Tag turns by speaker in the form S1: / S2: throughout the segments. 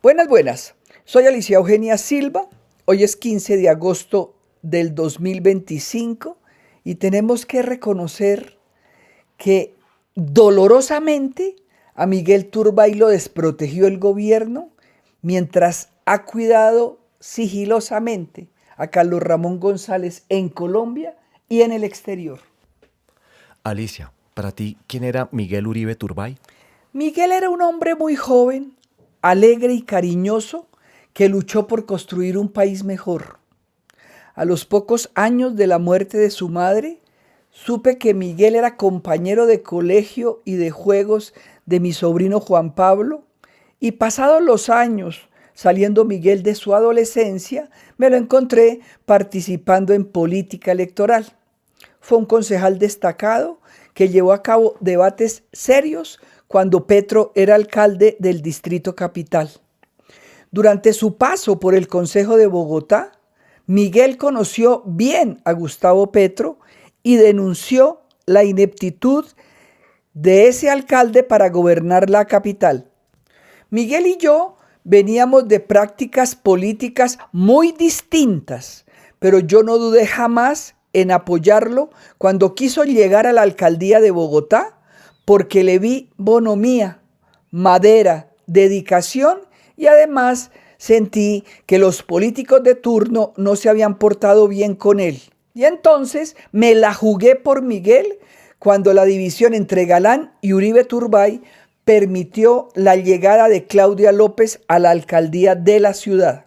S1: Buenas, buenas. Soy Alicia Eugenia Silva. Hoy es 15 de agosto del 2025 y tenemos que reconocer que dolorosamente a Miguel Turbay lo desprotegió el gobierno mientras ha cuidado sigilosamente a Carlos Ramón González en Colombia y en el exterior.
S2: Alicia, para ti, ¿quién era Miguel Uribe Turbay?
S1: Miguel era un hombre muy joven, alegre y cariñoso que luchó por construir un país mejor. A los pocos años de la muerte de su madre, supe que Miguel era compañero de colegio y de juegos de mi sobrino Juan Pablo, y pasados los años, saliendo Miguel de su adolescencia, me lo encontré participando en política electoral. Fue un concejal destacado que llevó a cabo debates serios cuando Petro era alcalde del Distrito Capital. Durante su paso por el Concejo de Bogotá, Miguel conoció bien a Gustavo Petro y denunció la ineptitud de ese alcalde para gobernar la capital. Miguel y yo veníamos de prácticas políticas muy distintas, pero yo no dudé jamás en apoyarlo cuando quiso llegar a la alcaldía de Bogotá porque le vi bonomía, madera, dedicación y además sentí que los políticos de turno no se habían portado bien con él. Y entonces me la jugué por Miguel cuando la división entre Galán y Uribe Turbay permitió la llegada de Claudia López a la alcaldía de la ciudad.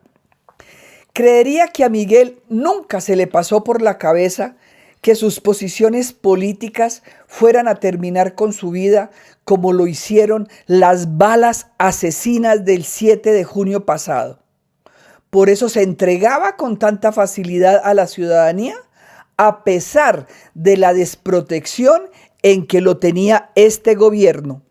S1: Creería que a Miguel nunca se le pasó por la cabeza que sus posiciones políticas fueran a terminar con su vida como lo hicieron las balas asesinas del 7 de junio pasado. Por eso se entregaba con tanta facilidad a la ciudadanía, a pesar de la desprotección en que lo tenía este gobierno.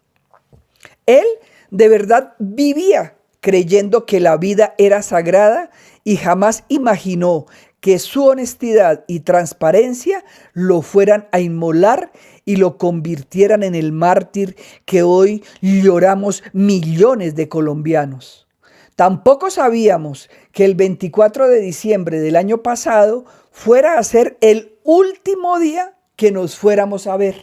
S1: Él de verdad vivía creyendo que la vida era sagrada y jamás imaginó que su honestidad y transparencia lo fueran a inmolar y lo convirtieran en el mártir que hoy lloramos millones de colombianos. Tampoco sabíamos que el 24 de diciembre del año pasado fuera a ser el último día que nos fuéramos a ver.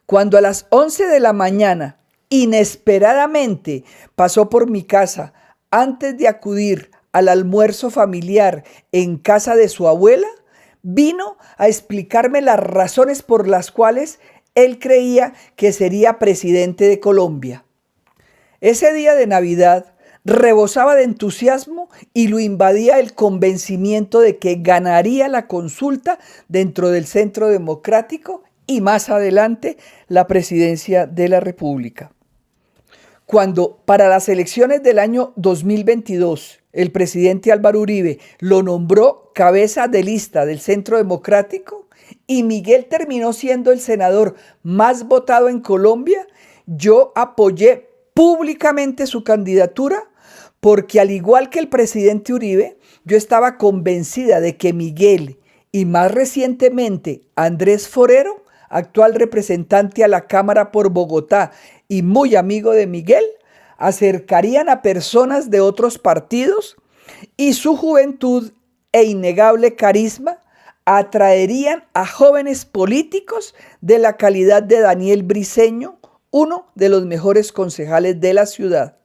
S1: Cuando a las 11 de la mañana, inesperadamente, pasó por mi casa antes de acudir al almuerzo familiar en casa de su abuela, vino a explicarme las razones por las cuales él creía que sería presidente de Colombia. Ese día de Navidad rebosaba de entusiasmo y lo invadía el convencimiento de que ganaría la consulta dentro del Centro Democrático y más adelante la presidencia de la República. Cuando para las elecciones del año 2022 el presidente Álvaro Uribe lo nombró cabeza de lista del Centro Democrático y Miguel terminó siendo el senador más votado en Colombia, yo apoyé públicamente su candidatura porque al igual que el presidente Uribe, yo estaba convencida de que Miguel y más recientemente Andrés Forero, actual representante a la Cámara por Bogotá y muy amigo de Miguel, acercarían a personas de otros partidos y su juventud e innegable carisma atraerían a jóvenes políticos de la calidad de Daniel Briceño, uno de los mejores concejales de la ciudad.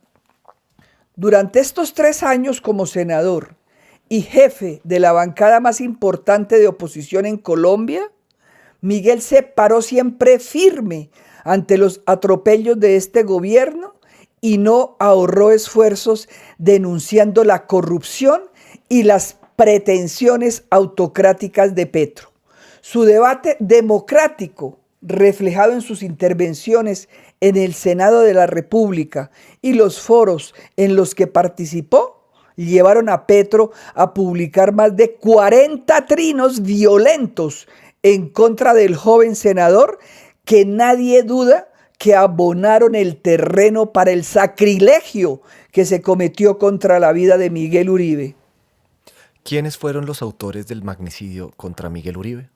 S1: Durante estos 3 años como senador y jefe de la bancada más importante de oposición en Colombia, Miguel se paró siempre firme ante los atropellos de este gobierno y no ahorró esfuerzos denunciando la corrupción y las pretensiones autocráticas de Petro. Su debate democrático, reflejado en sus intervenciones en el Senado de la República y los foros en los que participó, llevaron a Petro a publicar más de 40 trinos violentos en contra del joven senador que nadie duda que abonaron el terreno para el sacrilegio que se cometió contra la vida de Miguel Uribe.
S2: ¿Quiénes fueron los autores del magnicidio contra Miguel Uribe?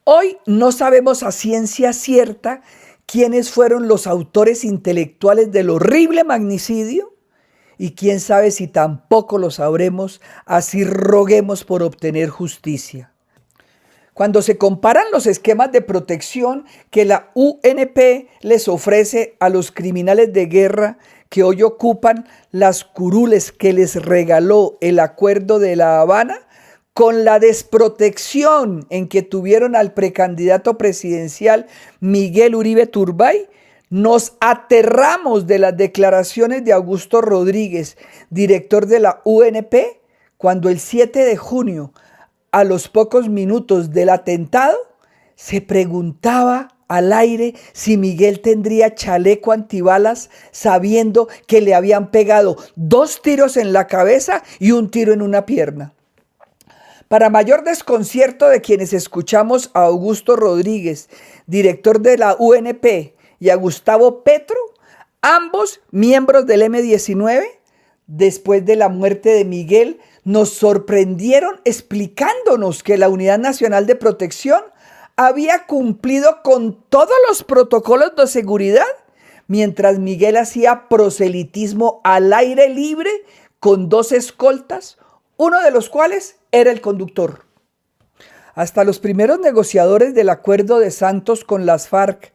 S1: Hoy no sabemos a ciencia cierta quiénes fueron los autores intelectuales del horrible magnicidio, y quién sabe si tampoco lo sabremos, así roguemos por obtener justicia. Cuando se comparan los esquemas de protección que la UNP les ofrece a los criminales de guerra que hoy ocupan las curules que les regaló el Acuerdo de La Habana, con la desprotección en que tuvieron al precandidato presidencial Miguel Uribe Turbay, nos aterramos de las declaraciones de Augusto Rodríguez, director de la UNP, cuando el 7 de junio, a los pocos minutos del atentado, se preguntaba al aire si Miguel tendría chaleco antibalas, sabiendo que le habían pegado 2 tiros en la cabeza y 1 tiro en una pierna. Para mayor desconcierto de quienes escuchamos a Augusto Rodríguez, director de la UNP, y a Gustavo Petro, ambos miembros del M-19, después de la muerte de Miguel, nos sorprendieron explicándonos que la Unidad Nacional de Protección había cumplido con todos los protocolos de seguridad, mientras Miguel hacía proselitismo al aire libre con 2 escoltas, uno de los cuales era el conductor. Hasta los primeros negociadores del acuerdo de Santos con las FARC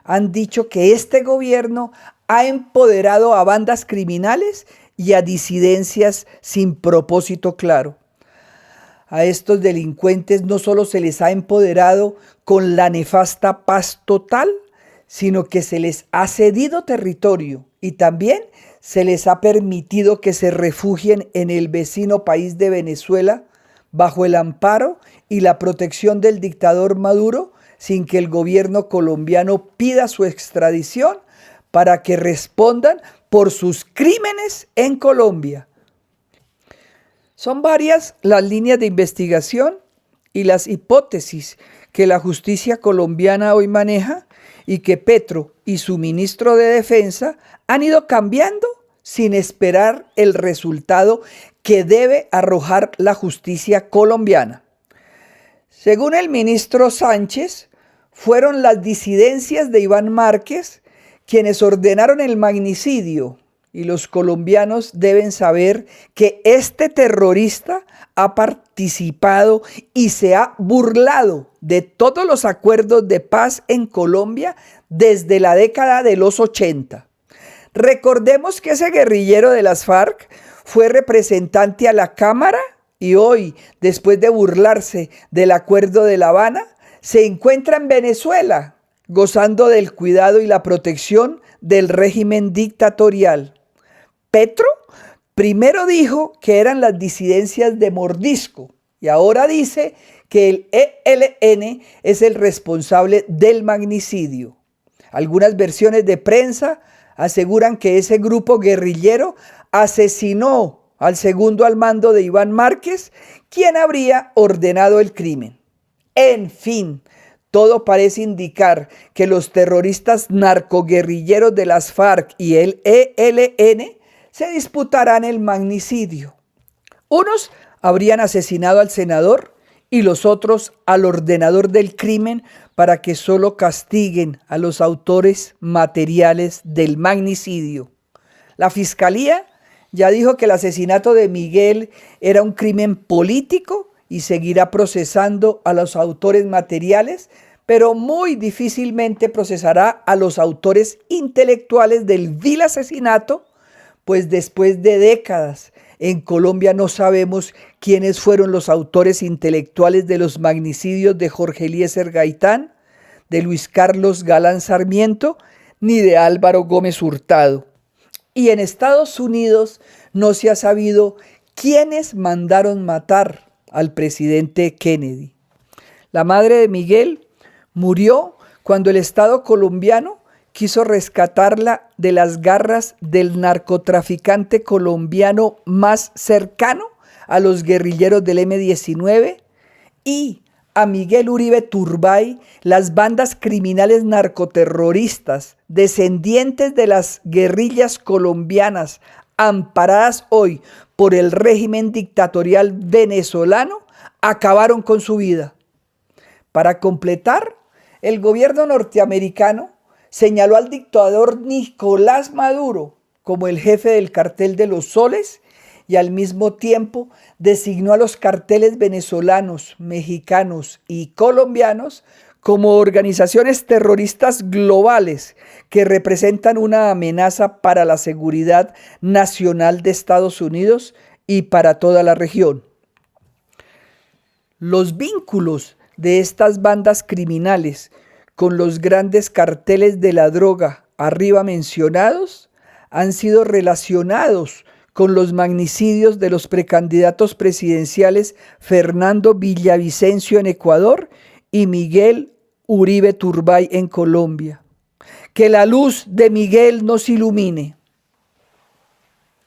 S1: han dicho que este gobierno ha empoderado a bandas criminales y a disidencias sin propósito claro. A estos delincuentes no solo se les ha empoderado con la nefasta paz total, sino que se les ha cedido territorio y también se les ha permitido que se refugien en el vecino país de Venezuela bajo el amparo y la protección del dictador Maduro, sin que el gobierno colombiano pida su extradición para que respondan por sus crímenes en Colombia. Son varias las líneas de investigación y las hipótesis que la justicia colombiana hoy maneja y que Petro y su ministro de Defensa han ido cambiando sin esperar el resultado que debe arrojar la justicia colombiana. Según el ministro Sánchez, fueron las disidencias de Iván Márquez quienes ordenaron el magnicidio, y los colombianos deben saber que este terrorista ha participado y se ha burlado de todos los acuerdos de paz en Colombia desde la década de los 80. Recordemos que ese guerrillero de las FARC fue representante a la Cámara y hoy, después de burlarse del Acuerdo de La Habana, se encuentra en Venezuela, gozando del cuidado y la protección del régimen dictatorial. Petro primero dijo que eran las disidencias de Mordisco y ahora dice que el ELN es el responsable del magnicidio. Algunas versiones de prensa aseguran que ese grupo guerrillero asesinó al segundo al mando de Iván Márquez, quien habría ordenado el crimen. En fin, todo parece indicar que los terroristas narcoguerrilleros de las FARC y el ELN se disputarán el magnicidio. Unos habrían asesinado al senador y los otros al ordenador del crimen para que solo castiguen a los autores materiales del magnicidio. La Fiscalía ya dijo que el asesinato de Miguel era un crimen político y seguirá procesando a los autores materiales, pero muy difícilmente procesará a los autores intelectuales del vil asesinato, pues después de décadas en Colombia no sabemos quiénes fueron los autores intelectuales de los magnicidios de Jorge Eliezer Gaitán, de Luis Carlos Galán Sarmiento, ni de Álvaro Gómez Hurtado. Y en Estados Unidos no se ha sabido quiénes mandaron matar al presidente Kennedy. La madre de Miguel murió cuando el Estado colombiano quiso rescatarla de las garras del narcotraficante colombiano más cercano a los guerrilleros del M-19 y a Miguel Uribe Turbay, las bandas criminales narcoterroristas descendientes de las guerrillas colombianas amparadas hoy por el régimen dictatorial venezolano, acabaron con su vida. Para completar, el gobierno norteamericano señaló al dictador Nicolás Maduro como el jefe del cartel de los soles y al mismo tiempo designó a los carteles venezolanos, mexicanos y colombianos como organizaciones terroristas globales que representan una amenaza para la seguridad nacional de Estados Unidos y para toda la región. Los vínculos de estas bandas criminales con los grandes carteles de la droga arriba mencionados han sido relacionados con los magnicidios de los precandidatos presidenciales Fernando Villavicencio en Ecuador y Miguel Uribe Turbay en Colombia. Que la luz de Miguel nos ilumine.